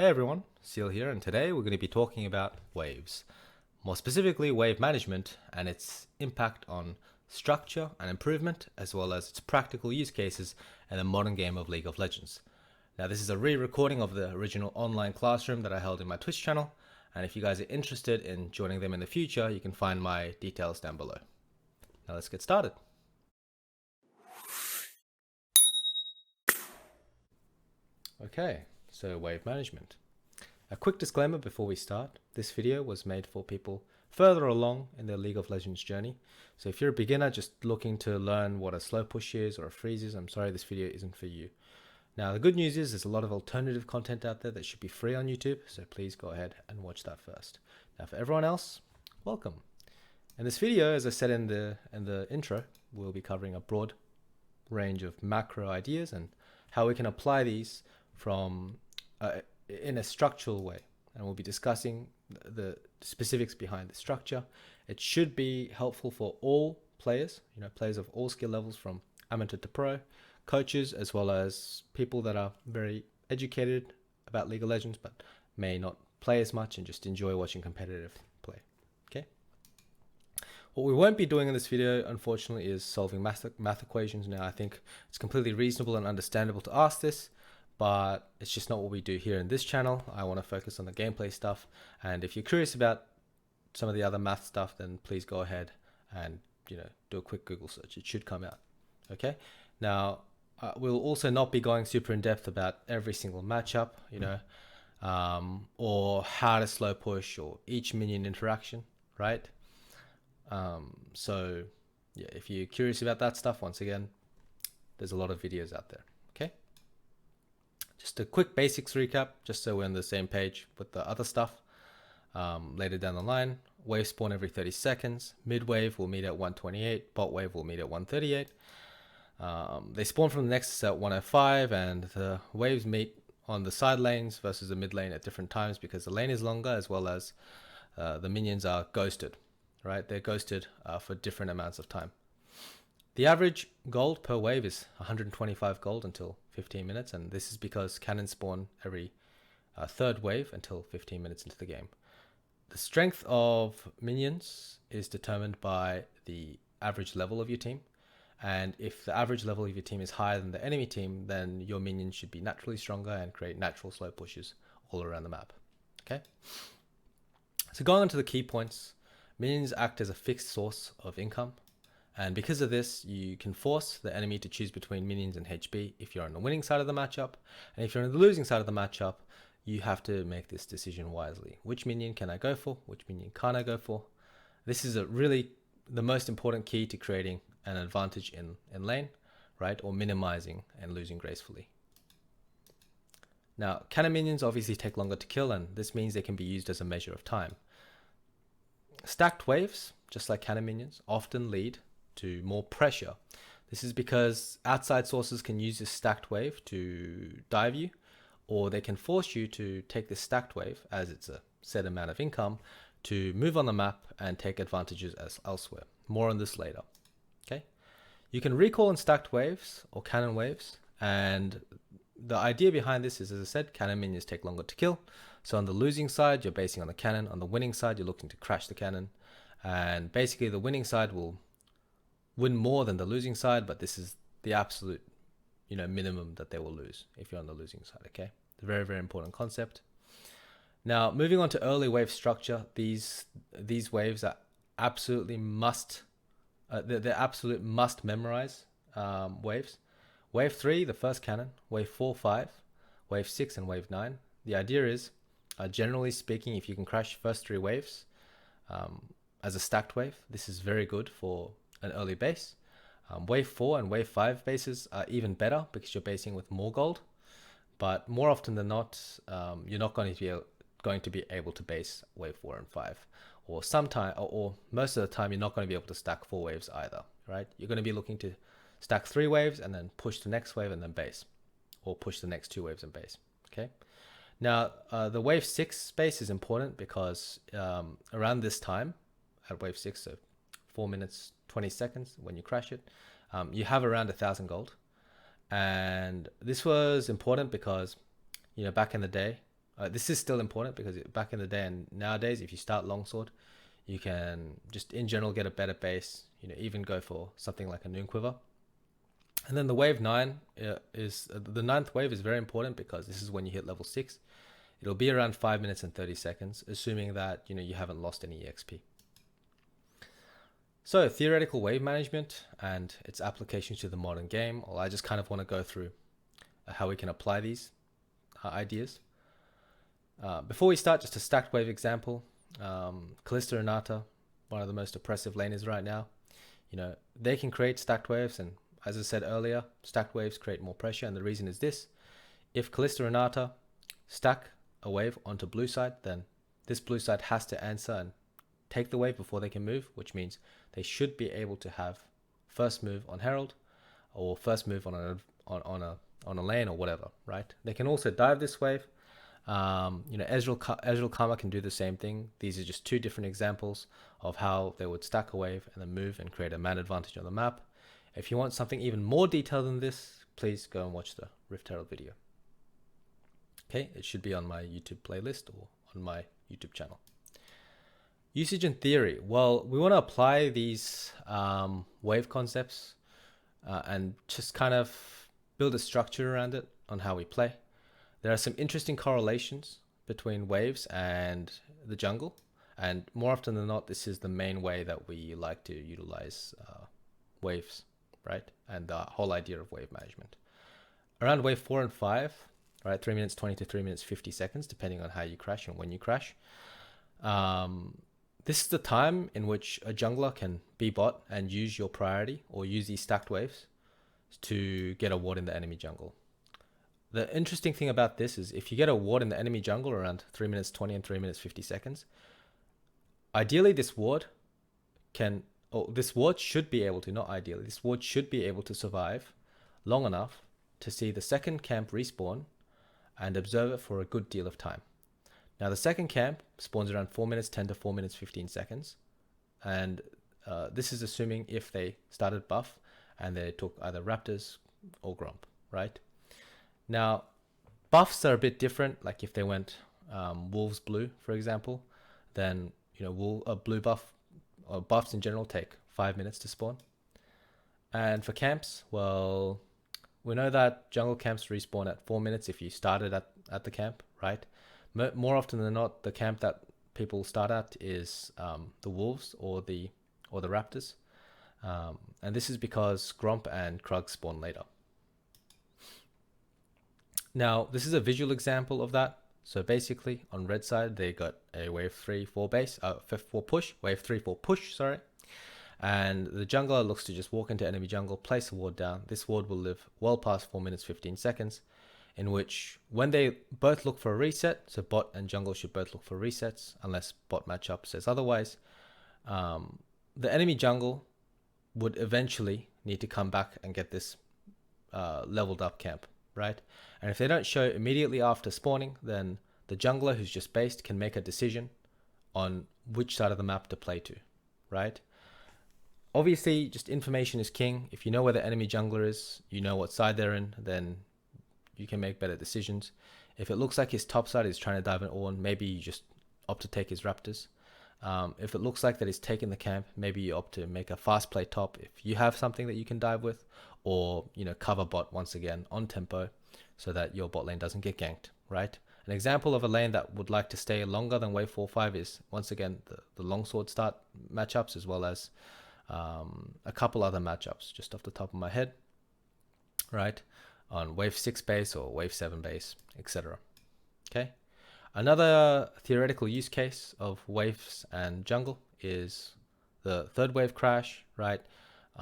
Hey everyone, SeeEl here, and today we're going to be talking about waves. More specifically, wave management and its impact on structure and improvement, as well as its practical use cases in the modern game of League of Legends. Now, this is a re-recording of the original online classroom that I held in my Twitch channel, and if you guys are interested in joining them in the future, you can find my details down below. Now let's get started. Okay. So wave management. A quick disclaimer before we start. This video was made for people further along in their League of Legends journey. So if you're a beginner just looking to learn what a slow push is or a freeze is, I'm sorry, this video isn't for you. Now the good news is there's a lot of alternative content out there that should be free on YouTube, so please go ahead and watch that first. Now for everyone else, welcome. In this video, as I said in the intro, we'll be covering a broad range of macro ideas and how we can apply these from in a structural way, and we'll be discussing the specifics behind the structure. It should be helpful for all players, players of all skill levels from amateur to pro, coaches, as well as people that are very educated about League of Legends but may not play as much and just enjoy watching competitive play. Okay. What we won't be doing in this video, unfortunately, is solving math equations. Now, I think it's completely reasonable and understandable to ask this, but it's just not what we do here in this channel. I want to focus on the gameplay stuff, and if you're curious about some of the other math stuff, then please go ahead and do a quick Google search. It should come out. Okay. Now we'll also not be going super in depth about every single matchup, or how to slow push or each minion interaction, right? So yeah, if you're curious about that stuff, once again, there's a lot of videos out there. Okay. Just a quick basics recap, just so we're on the same page with the other stuff. Later down the line, waves spawn every 30 seconds. Mid wave will meet at 128. Bot wave will meet at 138. They spawn from the nexus at 105, and the waves meet on the side lanes versus the mid lane at different times because the lane is longer, as well as the minions are ghosted. Right? They're ghosted for different amounts of time. The average gold per wave is 125 gold until 15 minutes, and this is because cannons spawn every third wave until 15 minutes into the game. The strength of minions is determined by the average level of your team, and if the average level of your team is higher than the enemy team, then your minions should be naturally stronger and create natural slow pushes all around the map. Okay? So going on to the key points, minions act as a fixed source of income. And because of this, you can force the enemy to choose between minions and HB if you're on the winning side of the matchup. And if you're on the losing side of the matchup, you have to make this decision wisely. Which minion can I go for? Which minion can't I go for? This is really the most important key to creating an advantage in lane, right? Or minimizing and losing gracefully. Now, cannon minions obviously take longer to kill, and this means they can be used as a measure of time. Stacked waves, just like cannon minions, often lead to more pressure. This is because outside sources can use this stacked wave to dive you, or they can force you to take this stacked wave, as it's a set amount of income, to move on the map and take advantages elsewhere. More on this later. Okay, you can recall in stacked waves or cannon waves, and the idea behind this is, as I said, cannon minions take longer to kill. So on the losing side, you're basing on the cannon. On the winning side, you're looking to crash the cannon, and basically the winning side will win more than the losing side, but this is the absolute minimum that they will lose if you're on the losing side. Okay, it's a very, very important concept. Now moving on to early wave structure, these waves are absolutely must they're absolute must memorize waves. Wave 3, the first cannon. Wave 4, 5, wave 6, and wave 9. The idea is, generally speaking, if you can crash first 3 waves as a stacked wave, this is very good for an early base. Wave 4 and wave 5 bases are even better because you're basing with more gold, but more often than not, you're not going to be able to base wave 4 and 5, or most of the time you're not going to be able to stack 4 waves either, right? You're going to be looking to stack 3 waves and then push the next wave and then base, or push the next 2 waves and base. Okay. Now the wave 6 base is important because around this time at wave 6, so 4 minutes 20 seconds when you crash it, you have around 1,000 gold. And this was important because back in the day, This is still important because back in the day and nowadays, if you start longsword, you can just in general get a better base, even go for something like a noon quiver. And then the wave 9 is the 9th wave is very important because this is when you hit level 6. It'll be around 5 minutes and 30 seconds, assuming that you haven't lost any EXP. So theoretical wave management and its applications to the modern game. Well, I just kind of want to go through how we can apply these ideas. Before we start, just a stacked wave example. Kalista and Nata, one of the most oppressive laners right now. They can create stacked waves, and as I said earlier, stacked waves create more pressure, and the reason is this. If Kalista and Nata stack a wave onto blue side, then this blue side has to answer and take the wave before they can move, which means they should be able to have first move on Herald or first move on a lane or whatever, right? They can also dive this wave. Ezreal Karma can do the same thing. These are just two different examples of how they would stack a wave and then move and create a man advantage on the map. If you want something even more detailed than this, please go and watch the Rift Herald video. Okay, it should be on my YouTube playlist or on my YouTube channel. Usage and theory. Well, we want to apply these wave concepts and just kind of build a structure around it on how we play. There are some interesting correlations between waves and the jungle, and more often than not, this is the main way that we like to utilize waves, right? And the whole idea of wave management. Around wave 4 and 5, right, 3 minutes 20 to 3 minutes 50 seconds, depending on how you crash and when you crash. This is the time in which a jungler can be bot and use your priority or use these stacked waves to get a ward in the enemy jungle. The interesting thing about this is if you get a ward in the enemy jungle around 3 minutes 20 and 3 minutes 50 seconds, ideally this ward should be able to, not ideally, this ward should be able to survive long enough to see the second camp respawn and observe it for a good deal of time. Now the second camp spawns around 4 minutes 10 to 4 minutes 15 seconds. And this is assuming if they started buff and they took either Raptors or Gromp, right? Now, buffs are a bit different. Like if they went Wolves Blue, for example, then blue buff or buffs in general take 5 minutes to spawn. And for camps, well, we know that jungle camps respawn at 4 minutes if you started at the camp, right? More often than not, the camp that people start at is the Wolves or the Raptors, and this is because Gromp and Krug spawn later. Now, this is a visual example of that. So basically, on red side, they got a wave 3-4 base, 4 push, wave 3-4 push, sorry. And the jungler looks to just walk into enemy jungle, place a ward down. This ward will live well past 4 minutes 15 seconds, in which when they both look for a reset, so bot and jungle should both look for resets, unless bot matchup says otherwise, the enemy jungle would eventually need to come back and get this leveled up camp, right? And if they don't show immediately after spawning, then the jungler who's just based can make a decision on which side of the map to play to, right? Obviously, just information is king. If you know where the enemy jungler is, you know what side they're in, then you can make better decisions. If it looks like his top side is trying to dive in Ornn, maybe you just opt to take his Raptors. If it looks like that he's taking the camp, maybe you opt to make a fast play top if you have something that you can dive with, or cover bot once again on tempo so that your bot lane doesn't get ganked, right? An example of a lane that would like to stay longer than wave 4-5 is once again the longsword start matchups, as well as a couple other matchups just off the top of my head, right? On wave 6 base or wave 7 base, etc. Okay. Another theoretical use case of waves and jungle is the third wave crash, right?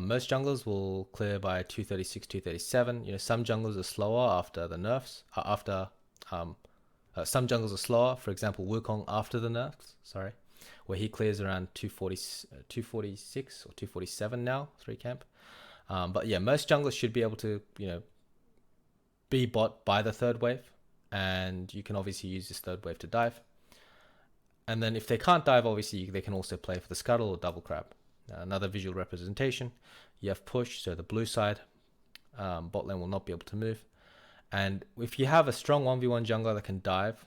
Most junglers will clear by 236, 237. Some junglers are slower after the nerfs. Some junglers are slower. For example, Wukong after the nerfs, where he clears around 246 or 247 now, 3 camp. But yeah, most junglers should be able to, be bot by the third wave, and you can obviously use this third wave to dive. And then if they can't dive, obviously they can also play for the scuttle or double crab. Another visual representation, you have push, so the blue side bot lane will not be able to move. And if you have a strong 1v1 jungler that can dive,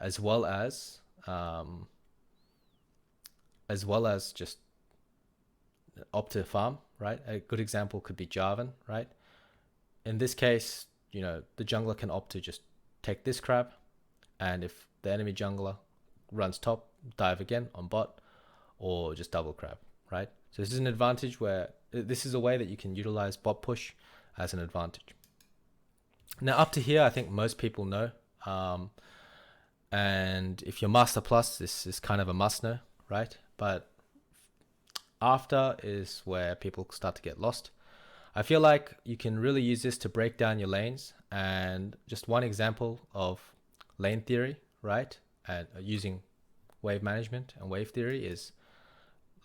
as well as just opt to farm, right? A good example could be Jarvan, right? In this case, you know, the jungler can opt to just take this crab, and if the enemy jungler runs top, dive again on bot, or just double crab, right? So this is an advantage where this is a way that you can utilize bot push as an advantage. Now up to here, I think most people know. And if you're Master Plus, this is kind of a must know, right? But after is where people start to get lost. I feel like you can really use this to break down your lanes, and just one example of lane theory, right? And using wave management and wave theory is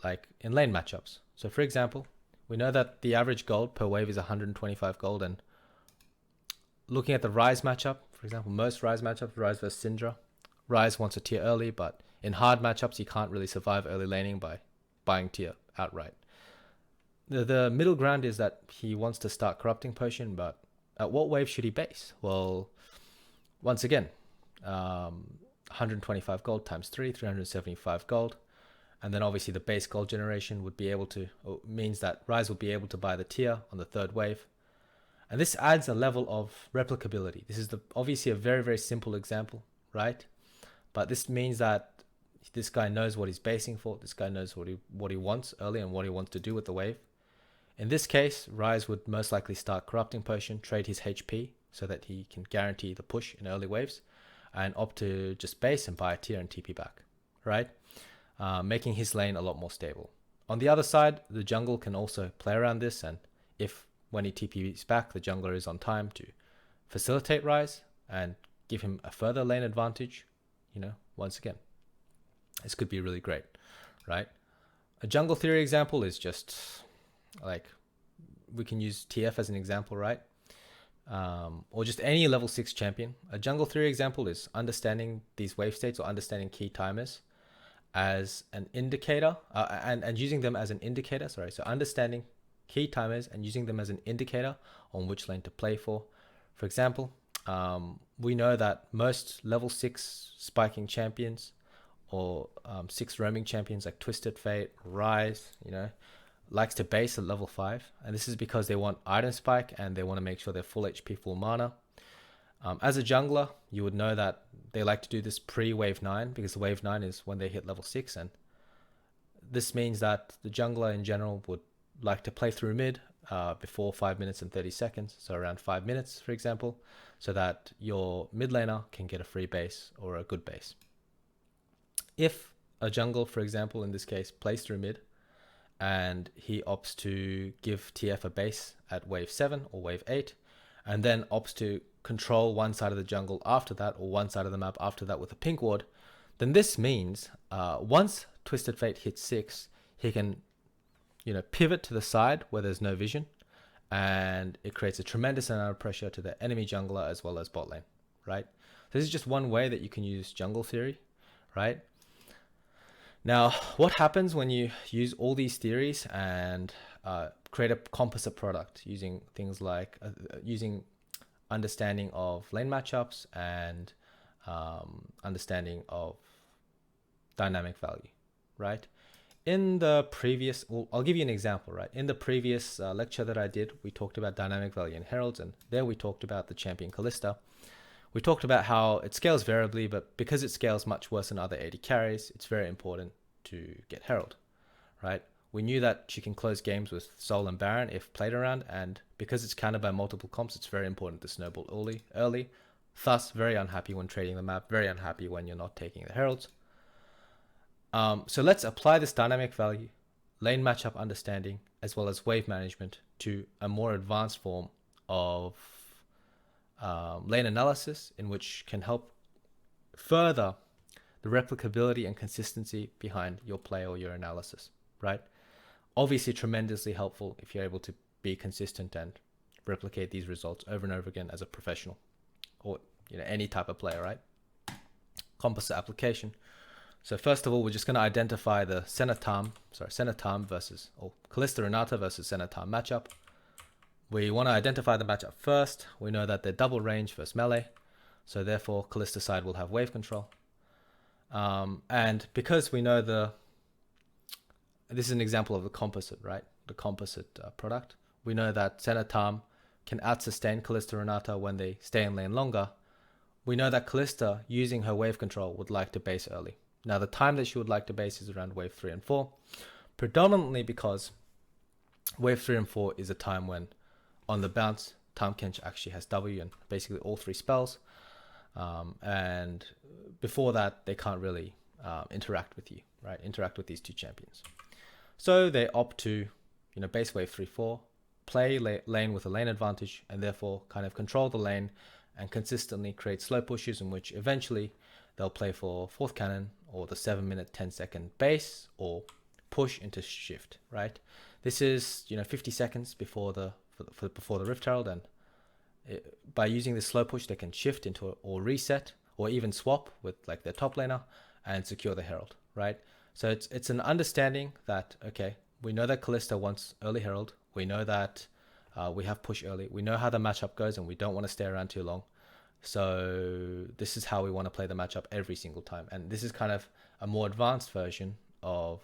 like in lane matchups. So for example, we know that the average gold per wave is 125 gold, and looking at the Ryze matchup, for example, most Ryze matchups, Ryze versus Syndra, Ryze wants a tier early, but in hard matchups, you can't really survive early laning by buying tier outright. The middle ground is that he wants to start corrupting potion, but at what wave should he base? Well, once again, 125 gold times 3, 375 gold. And then obviously the base gold generation would be able to, means that Ryze will be able to buy the tier on the third wave. And this adds a level of replicability. This is obviously a very, very simple example, right? But this means that this guy knows what he's basing for. This guy knows what he wants early and what he wants to do with the wave. In this case, Ryze would most likely start corrupting potion, trade his HP so that he can guarantee the push in early waves, and opt to just base and buy a tier and TP back, right? Making his lane a lot more stable. On the other side, the jungle can also play around this, and if when he TPs back, the jungler is on time to facilitate Ryze and give him a further lane advantage, you know, once again, this could be really great, right? A jungle theory example is just like, we can use TF as an example, right? Or just any level 6 champion. A jungle theory example is understanding these wave states or understanding key timers as an indicator, and using them as an indicator, sorry. So understanding key timers and using them as an indicator on which lane to play for. For example, we know that most level 6 spiking champions or 6 roaming champions like Twisted Fate, Ryze, you know, likes to base at level 5, and this is because they want item spike and they want to make sure they're full HP, full mana. As a jungler, you would know that they like to do this pre-wave 9, because the wave 9 is when they hit level 6, and this means that the jungler in general would like to play through mid before 5 minutes and 30 seconds, so around 5 minutes, for example, so that your mid laner can get a free base or a good base. If a jungle, for example, in this case, plays through mid, and he opts to give TF a base at wave 7 or wave 8, and then opts to control one side of the jungle after that, or one side of the map after that with a pink ward, then this means once Twisted Fate hits 6, he can, you know, pivot to the side where there's no vision, and it creates a tremendous amount of pressure to the enemy jungler as well as bot lane, right? So this is just one way that you can use jungle theory, right? Now, what happens when you use all these theories and create a composite product using things like using understanding of lane matchups and understanding of dynamic value, right? In the previous, well, I'll give you an example, right? In the previous lecture that I did, we talked about dynamic value in heralds, and there we talked about the champion Kalista. We talked about how it scales variably, but because it scales much worse than other AD carries, it's very important to get Herald, right? We knew that she can close games with Soul and Baron if played around, and because it's countered by multiple comps, it's very important to snowball early. Thus, very unhappy when trading the map, very unhappy when you're not taking the Heralds. So let's apply this dynamic value, lane matchup understanding, as well as wave management to a more advanced form of lane analysis, in which can help further the replicability and consistency behind your play or your analysis, right? Obviously tremendously helpful if you're able to be consistent and replicate these results over and over again as a professional, or, you know, any type of player, right? Composite application. So first of all, we're just going to identify the Senatam versus, or Kalista Renata versus Senatam matchup. We want to identify the matchup first. We know that they're double range versus melee, so therefore Kalista side will have wave control. And because we know this is an example of the composite, right? The composite product. We know that Senna Tam can out-sustain Kalista Renata when they stay in lane longer. We know that Kalista, using her wave control, would like to base early. Now, the time that she would like to base is around wave 3 and 4, predominantly because wave 3 and 4 is a time when, on the bounce, Tahm Kench actually has W and basically all 3 spells. And before that, they can't really interact with you, right? Interact with these 2 champions. So they opt to, base wave 3-4, play lane with a lane advantage, and therefore kind of control the lane and consistently create slow pushes in which eventually they'll play for 4th cannon or the 7-minute 10-second base or push into shift, right? This is 50 seconds before the Rift Herald, and by using this slow push they can shift into or reset or even swap with like their top laner and secure the Herald, right? So it's an understanding that, okay, we know that Kalista wants early Herald, we know that we have push early, we know how the matchup goes and we don't want to stay around too long. So this is how we want to play the matchup every single time. And this is kind of a more advanced version of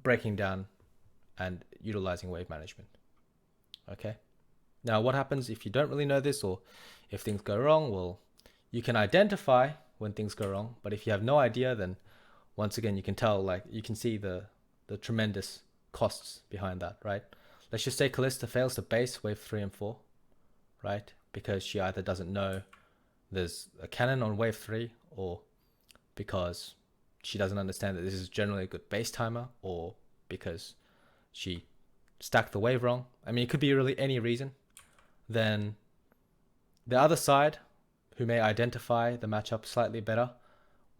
breaking down and utilizing wave management. Okay. Now, what happens if you don't really know this, or if things go wrong? Well, you can identify when things go wrong, but if you have no idea, then once again, you can tell, like, you can see the tremendous costs behind that, right? Let's just say Kalista fails to base wave 3 and 4, right? Because she either doesn't know there's a cannon on wave 3, or because she doesn't understand that this is generally a good base timer, or because she stacked the wave wrong. I mean, it could be really any reason. Then the other side, who may identify the matchup slightly better,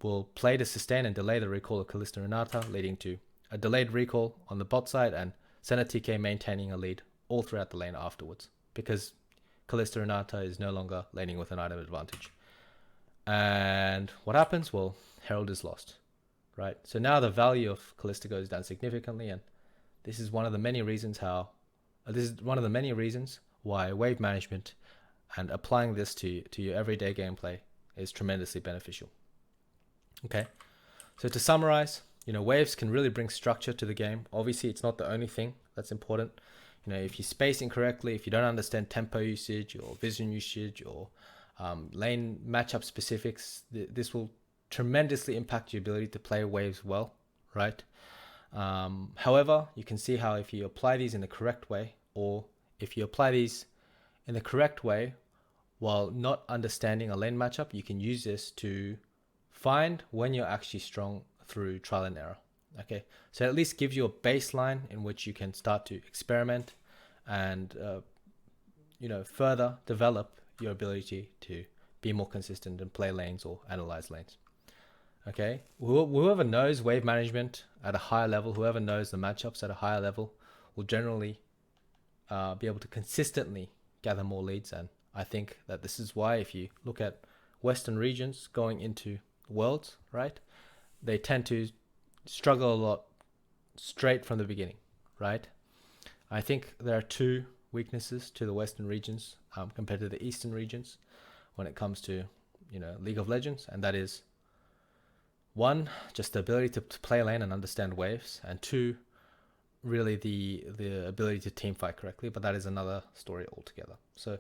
will play to sustain and delay the recall of Kalista Renata, leading to a delayed recall on the bot side and Senna TK maintaining a lead all throughout the lane afterwards, because Kalista Renata is no longer laning with an item advantage. And what happens? Well, Herald is lost, right? So now the value of Kalista goes down significantly, and this is one of the many reasons why wave management and applying this to your everyday gameplay is tremendously beneficial. Okay, so to summarize, waves can really bring structure to the game. Obviously, it's not the only thing that's important. If you space incorrectly, if you don't understand tempo usage or vision usage or lane matchup specifics, this will tremendously impact your ability to play waves well, right? However, you can see how if you apply these in the correct way, or if you apply these in the correct way while not understanding a lane matchup, you can use this to find when you're actually strong through trial and error. Okay, so it at least gives you a baseline in which you can start to experiment and further develop your ability to be more consistent and play lanes or analyze lanes. Okay, whoever knows wave management at a higher level, whoever knows the matchups at a higher level, will generally be able to consistently gather more leads. And I think that this is why, if you look at Western regions going into Worlds, right, they tend to struggle a lot straight from the beginning, right? I think there are 2 weaknesses to the Western regions compared to the Eastern regions when it comes to League of Legends, and that is 1, just the ability to play lane and understand waves, and 2, really the ability to team fight correctly, but that is another story altogether. So I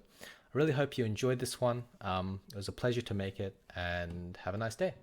really hope you enjoyed this one. It was a pleasure to make it, and have a nice day.